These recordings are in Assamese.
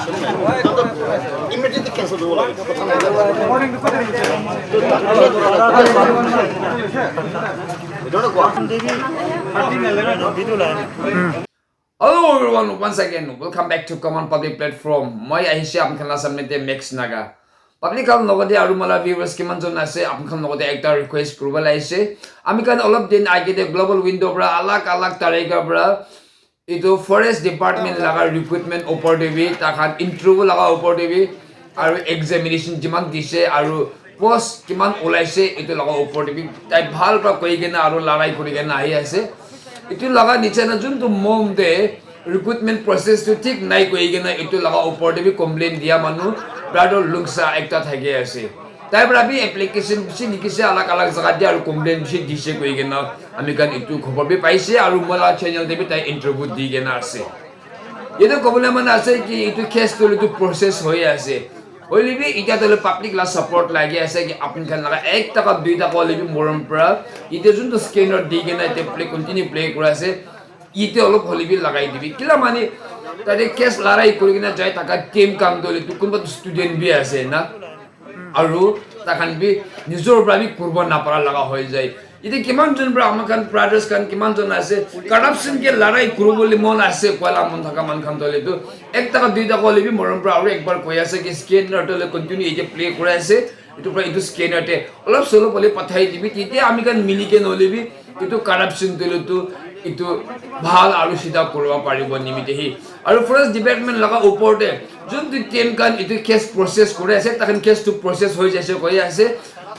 Immediately cancel the wall. Hello everyone, once again, welcome back to Common Public Platform. Moi আহিছে আপোনালোকৰ সামনেতে মেক্স নাগা। পাব্লিক কাম লগতে আৰু মালা ভিউৱাৰ্ছ কিমান জন আছে আপোনালোকৰ লগতে একটা ৰিকুৱেষ্ট কৰিব লাগিছে। আমি কান অলপ দিন আগতে গ্লোবাল উইন্ডো পৰা আলাগ তাৰিখৰ পৰা এইটো ফৰেষ্ট ডিপাৰ্টমেণ্ট লগা ৰিক্ৰুটমেণ্ট ওপৰ দেবি তাখান ইন্টাৰভিউ লগা ওপৰ দেবি আৰু এক্সামিনেশ্যন যিমান দিছে আৰু পোষ্ট কিমান ওলাইছে এইটো লগা ওপৰ দেবি তাই ভাল পৰা কৈ কিনে আৰু লৰাই কৰি কিনে আহি আছে। itu laga niche na jun tu mom de recruitment process tu thik nai koi gena itu laga upor de bi complain dia manu brother lungsa ekta thage ase tai bra bi application bishi likise alak jaga dia aru complain bishi dise koi gena ami kan itu khobor bi paise aru mala channel de bi tai interview di gena ase edo kobole man ase ki itu case tu process hoi ase Oli bi ita tole public la support lagi ase ki apun khan laga 1 taka 2 taka oli bi morom pra ite jun to scanner di gena te play continue play kora ase ite olop holi bi lagai dibi kila mani tade case larai kori gena jai taka team kam dole tu kunba student bi ase na aru takhan bi nijor pra bi kurban na para laga hoi jai ite kiman jon bra amakan brothers kan kiman jon ase corruption ke larai kuru boli mon ase kola mon thaka man khan dole tu 1 taka 2 taka oli bi morom pra aru ekbar koi ase ki scanner tole continue ite play kora ase itu pra itu scanner te olop solo boli pathai dibi tite ami kan mili ke nole bi itu corruption dole tu itu ভাল আৰু সিধা কৰিব পাৰিব নিমিতে হি আৰু ফৰেষ্ট ডিপাৰ্টমেণ্ট লগা ওপৰতে যোনটো টিম কান ইটো কেছ প্ৰচেছ কৰি আছে তাখন কেছটো প্ৰচেছ হৈ যাইছে কৈ আছে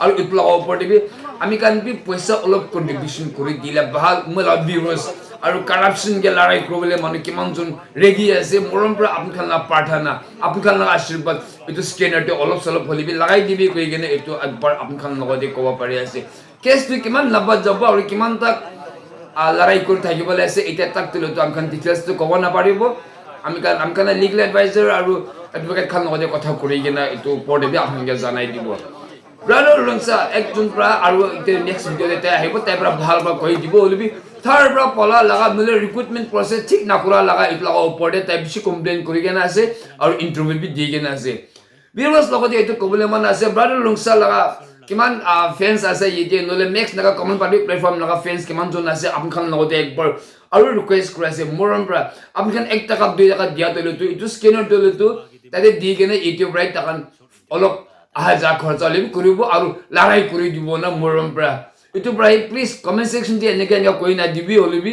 আৰু ইটো লগা ওপৰতে বি আমি কান বি পইচা অলপ কন্ট্ৰিবিউশন কৰি দিলে ভাল মলা ভিউৱাৰ্ছ আৰু কাৰাপচন কে লৰাই কৰিবলৈ মানে কিমান জন ৰেগি আছে মৰম পৰা আপোনালা প্ৰাৰ্থনা আপোনালা আশীৰ্বাদ ইটো স্কেনাৰটো অলপ চলপ হলিবি লগাই দিবি কৈ কিনে এইটো একবাৰ আপোনালা লগতে ক'ব পাৰি আছে কেছটো কিমান লাম্বা যাব আৰু কিমান তাক লড়াই করে থাকিবলে আছে এটা তাক তুলে তো আমখান ডিটেইলস তো কব না পারিব আমখান লিগ্যাল এডভাইজার আর এডভোকেট খান লগতে কথা করি কিনা এটো পড়ে বি আপনাকে জানাই দিব ব্রাদার লংসা একজন প্রা আর এটা নেক্সট ভিডিওতে আহিব তাইপরা ভাল বা কই দিব হলিবি থার প্রা পলা লাগা মিলে রিক্রুটমেন্ট প্রসেস ঠিক না করা লাগা ইতলা উপরে তাই বেশি কমপ্লেইন করি কিনা আছে আর ইন্টারভিউ বি দি কিনা আছে বিরবাস লগতে এটো কবলে মান আছে ব্রাদার লংসা লাগা কিমান ফ্যান্স আছে ইতে নলে নেক্সট নাকা কমন পাব্লিক প্ল্যাটফর্ম নাকা ফ্যান্স কিমান জন আছে আপনখান লগতে একবার আৰু ৰিকুৱেষ্ট কৰিছে মৰম পৰা আপনখান 1 টাকা 2 টাকা দিয়া তলে তো ইটো স্ক্যানাৰ তলে তো তাতে দি কেনে ইউটিউব ৰাইট টাকান অলপ আহা যা খৰচ লিম কৰিব আৰু লৰাই কৰি দিব না মৰম পৰা ইটো প্ৰায় প্লিজ কমেন্ট সেকশন দি এনেকে কৈ না দিবি হলিবি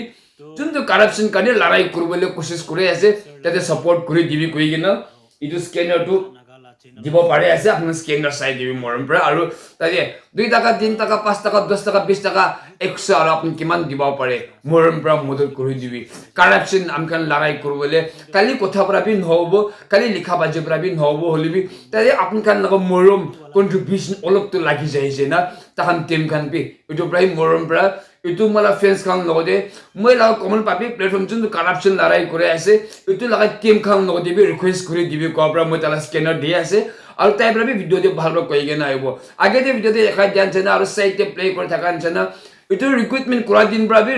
যোনটো কাৰাপচন কাৰণে লৰাই কৰিবলৈ কোशिশ কৰি আছে তাতে সাপোৰ্ট কৰি দিবি কৈ কিনা ইটো স্ক্যানাৰটো দিব পাৰে আছে আপনি স্ক্যানাৰ চাই দিবি মৰম পৰা আৰু তাতে 2 টাকা 3 টাকা 5 টাকা 10 টাকা 20 টাকা 100 আৰু আপনি কিমান দিব পাৰে মৰম পৰা মদত কৰি দিবি কাৰাপচন আমখান লৰাই কৰিবলৈ কালি কথা পৰা বি নহব কালি লিখা বাজে পৰা বি নহব হলিবি তাতে আপনখান লগ মৰম কন্ট্ৰিবিউশন অলপ তো লাগি যাইছে না তাহান টিম খান বি ইটো প্ৰায় মৰম পৰা ইটো মালা ফ্রেন্ডস খান লগতে মই লাগ কমন পাব্লিক প্ল্যাটফর্ম যোনটো কারাপশন লড়াই করে আছে ইটো লাগা টিম খান লগতে বি রিকোয়েস্ট করে দিবি কবরা মই তালা স্ক্যানার দি আছে আর তাইবরা বি ভিডিওতে ভালো কই গে না আইব আগে যে ভিডিওতে দেখা যাচ্ছে না আর সাইটে প্লে করে থাকা আছে না ইটো রিক্রুটমেন্ট করা দিন ব্রা বি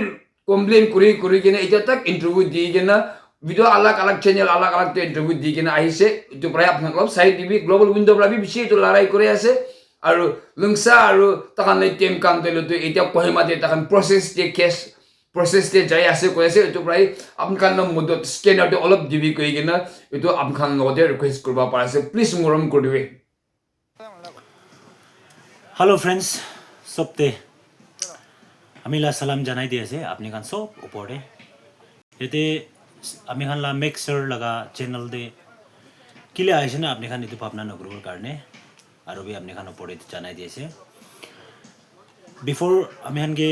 কমপ্লেইন করি কিনা এটা তাক ইন্টারভিউ দি কিনা ভিডিও আলাগ চ্যানেল আলাগ ইন্টারভিউ দি কিনা আইছে ইটো প্রায় আপনারা সাইট দিবি গ্লোবাল উইন্ডো ব্রা বি বেশি ইটো লড়াই করে আছে আৰু লংসা আৰু তাকান টিম কাম দিলে তো এটা কহিমাতে তাকান প্ৰসেস তে যাই আছে কৈ আছে এটো প্ৰায় আপনখান মদত স্ক্যানাৰটো অলপ দিবি কৈ কিনা এটো আপনখান লগতে ৰিকুৱেষ্ট কৰিব পাৰাছে প্লিজ মৰম কৰিবি हेलो फ्रेंड्स सबते आमिला सलाम जनाई दिए से अपने खान सब ऊपर ये आमी खान ला मेक्सर लगा चैनल दे किले आए ना अपने खान इतु भावना नगरोर कारणे और भी अपने खान ऊपर जनाई दिए से बिफोर आमी खान के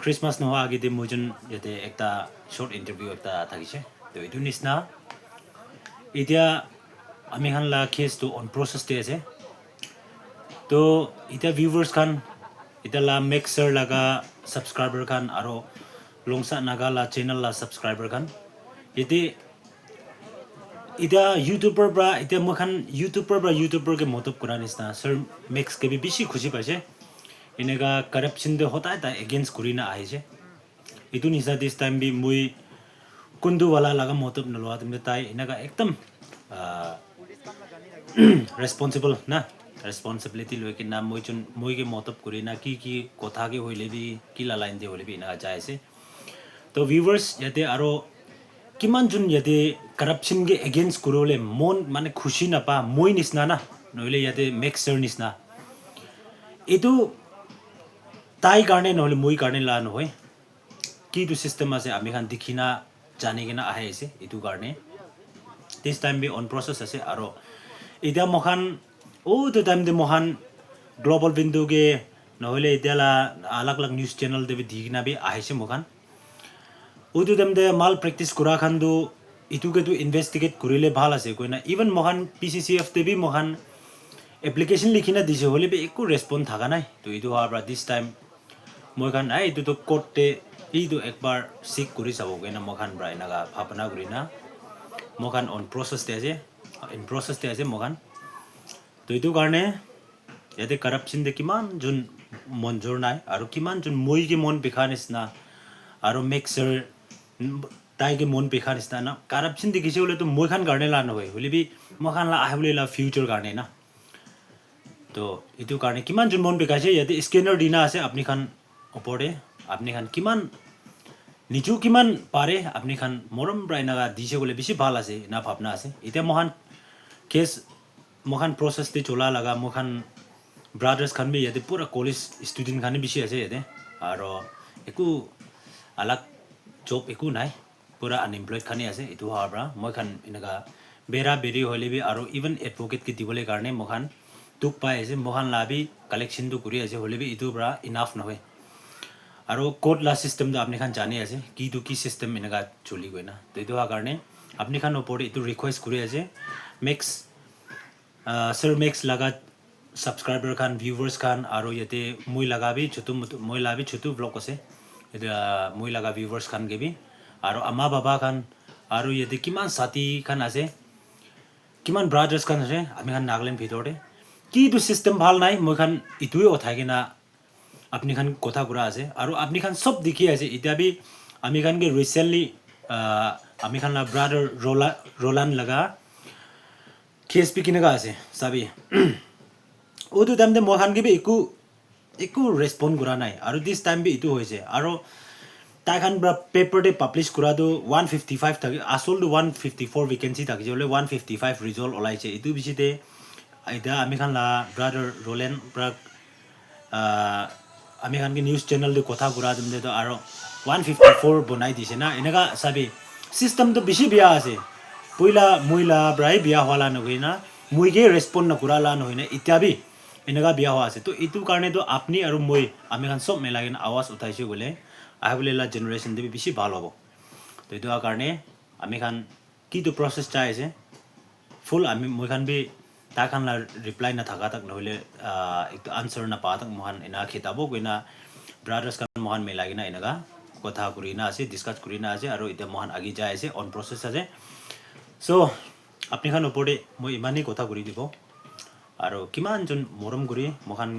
क्रिसमस नहा आगे दे मुजन ये एकता शॉर्ट इंटरव्यू एकता थाकिसे तो इतु निसना इतिया आमी खान ला केस तो ऑन प्रोसेस दे से तो इतना व्यूवर्स खान इतना ला मेक्सर लगा सब्सक्राइबर खान आरो लोंगसा नागा ला चैनल ला सब्सक्राइबर खान इतना यूट्यूबर ब्रा इतना मखान यूट्यूबर के मोटप करा निसना सर मेक्स के भी बेसी खुशी पाइसे इनेगा करप्शन दे होता है ता अगेंस्ट कुरीना आए छे इतु निसा दिस टाइम भी मुई कुंदू वाला लगा मोटप नलवा तुमने ताई इनेगा एकदम ৰেছপনচিবল না ৰেছপনচিবিলিটি লৈ কিনা মই কি মতলব কৰি না কি কথা কি হ'লে বি কি লাইন দি হ'লে বি না যাই আছে তো ভিউৱাৰ্ছ ইয়াতে আৰু কিমান জন ইয়াতে কৰাপশ্যন কে এগেইনষ্ট কৰিবলৈ মন মানে খুচি নাপা মই নিচিনা না নহ'লে ইয়াতে মেক্সাৰ নিচিনা এইটো তাই কাৰণে নহ'লে মই কাৰণে লা নহয় কিটো চিষ্টেম আছে আমি খান দেখি না জানি কিনা আহে আছে এইটো কাৰণে this time be on process আছে আৰু এতিয়া মখান তো টাইম দে মখান গ্লোবাল বিন্দুকে নহ'লে এতিয়া আলাগ আলাগ নিউজ চেনেল দেবি দি কিনা বি আহিছে মখান তো টাইম দে মাল প্ৰেক্টিছ কৰা খানটো ইটোকেতো ইনভেষ্টিগেট কৰিলে ভাল আছে কৈ না ইভেন মখান PCCF দেবি মখান এপ্লিকেশ্যন লিখি না দিছে হ'লে বি একো ৰেছপন্স থকা নাই তো এইটো হোৱাৰ পৰা দিছ টাইম মই খান এইটোতো কোৰ্টে এইটো একবাৰ চেক কৰি চাব কৈ না মখান পৰা এনেকা ভাৱনা কৰি না মখান অন প্ৰচেছতে আছে ইন প্ৰচেছতে আছে মখান তো এইটো কাৰণে ইয়াতে কৰাপশ্যন দে কিমান যোন মঞ্জুৰ নাই আৰু কিমান যোন মই কি মন বিষা নিচিনা আৰু মেক্সাৰ তাইকে মন বিষা নিচিনা না কৰাপশ্যন দেখিছে হ'লেতো মই খান কাৰণে লা নহয় হ'লে বি মই খান লা আহে বুলি লা ফিউচাৰ কাৰণে না তো এইটো কাৰণে কিমান যোন মন বিষাইছে ইয়াতে স্কেনাৰ দিনা আছে আপুনি খান ওপৰতে আপুনি খান কিমান নিজেও কিমান পাৰে আপুনি খান মৰম প্ৰায় নাগা দিছে বোলে বেছি ভাল আছে না ভাৱনা আছে এতিয়া মহান কেছ মহান প্ৰচেছতে চলা লগা মহান ব্ৰাদাৰ্ছ খান বি ইয়াতে পুৰা কলেজ ষ্টুডেণ্ট খানে বেছি আছে ইয়াতে আৰু একো আলাগ জব একো নাই পুৰা আনএমপ্লয়েড খানে আছে এইটো হোৱাৰ পৰা মই খান এনেকুৱা বেৰা বেৰি হ'লে বি আৰু ইভেন এডভকেটকে দিবলৈ কাৰণে মহান দুখ পাই আছে মহান লাভি কালেকশ্যনটো কৰি আছে হ'লে বি এইটোৰ পৰা ইনাফ নহয় আৰু কোড লা চিষ্টেমটো আপুনি খান জানি আছে কিটো কি চিষ্টেম এনেকা চলি গৈ না তো এইটো হোৱাৰ কাৰণে আপুনি খান ওপৰতে এইটো ৰিকুৱেষ্ট কৰি আছে মেক্স ছাৰ মেক্স লগা ছাবস্ক্ৰাইবাৰ খান ভিউৱাৰ্ছ খান আৰু ইয়াতে মই লগাবি ছোটো ব্লগ আছে এতিয়া মই লগা ভিউৱাৰ্ছ খান গেবি আৰু আমা বাবা খান আৰু ইয়াতে কিমান সাথী খান আছে কিমান ব্ৰাদাৰ্ছ খান আছে আমি খান নাগালেণ্ড ভিতৰতে কিটো চিষ্টেম ভাল নাই মই খান ইটোৱে উঠাই কিনা আপনি খান কথা কৰা আছে আৰু আপনি খান সব দেখি আছে এতিয়া বি আমি খান কে ৰিসেন্টলি আমি খান না ব্ৰাদাৰ রোলান লগা কেছ বি কিনেগা আছে চাবি ওটো টাইম দে মই খান কে বি একো ৰেছপন্স কৰা নাই আৰু দিছ টাইম বি ইটো হৈছে আৰু তাই খান পেপাৰতে পাব্লিছ কৰাটো 155 থাকে আসলটো 154 ভেকেঞ্চি থাকিছে হ'লে 155 ৰিজাল্ট ওলাইছে এইটো বিচিতে এতিয়া আমি খান লা ব্ৰাদাৰ ৰোলেন ব্ৰাক আমি খান কি নিউজ চেনেল দি কথা কৰা দিম তো আৰু 154 বনাই দিছে না এনেকা চাবি চিষ্টেমটো বেছি বিয়া আছে পইলা মইলা ব্ৰাই বিয়া হলা নহয় না মইকে ৰেছপন্স নকৰা লা নহয় না এতিয়া বি এনেকা বিয়া হোৱা আছে তো এইটো কাৰণেতো আপুনি আৰু মই আমি খান সব মিলাই কিনে আৱাজ উঠাইছোঁ বোলে আহিবলৈ লা জেনেৰেশ্যন দি বেছি ভাল হ'ব তো এইটো কাৰণে আমি খান কিটো প্ৰচেছ চাই আছে ফুল আমি মই খান বি তা খান লা ৰিপ্লাই নাথাকা তাক নহ'লে একটু আনসাৰ নাপা তাক মহান এনা খিতাব গইনা ব্ৰাদাৰ্ছ খান মহান মিলাই কিনা এনেকা কথা কৰি না আছে ডিছকাছ কৰি না আছে আৰু এতিয়া মহান আগি যায় আছে অন প্ৰচেছ আছে সো আপুনি খান ওপৰতে মই ইমানেই কথা কৰি দিব আৰু কিমানজন মৰম কৰি মহান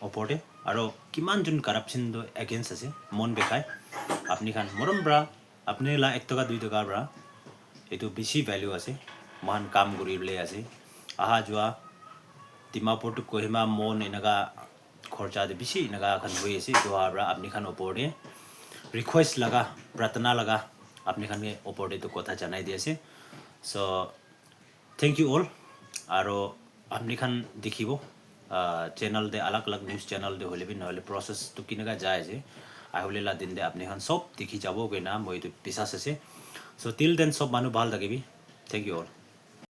ওপৰতে আৰু কিমানজন কৰাপশ্যনটো এগেইনষ্ট আছে মন বেখাই আপুনি খান মৰম পৰা আপুনি লা 1 টকা 2 টকাৰ পৰা এইটো বেছি ভ্যালু আছে মহান কাম কৰিবলৈ আছে আহা যোৱা ডিমাপুৰটো কহিমা মন এনেকা খৰচা দে বেছি এনেকা খান হৈ আছে তো আৰু আপুনি খান ওপৰতে ৰিকুৱেষ্ট লগা প্ৰাৰ্থনা লগা আপুনি খান ওপৰতে তো কথা জনাই দি আছে সো থ্যাংক ইউ অল আৰু আপুনি খান দেখিব চেনেল দে আলাগ আলাগ নিউজ চেনেল দে হ'লে বি নহ'লে প্ৰচেছটো কেনেকা যায় আছে আহিবলৈ লা দিন দে আপুনি খান সব দেখি যাব গৈ না মই এইটো বিশ্বাস আছে সো টিল দেন সব মানুহ ভাল থাকিবি থ্যাংক ইউ অল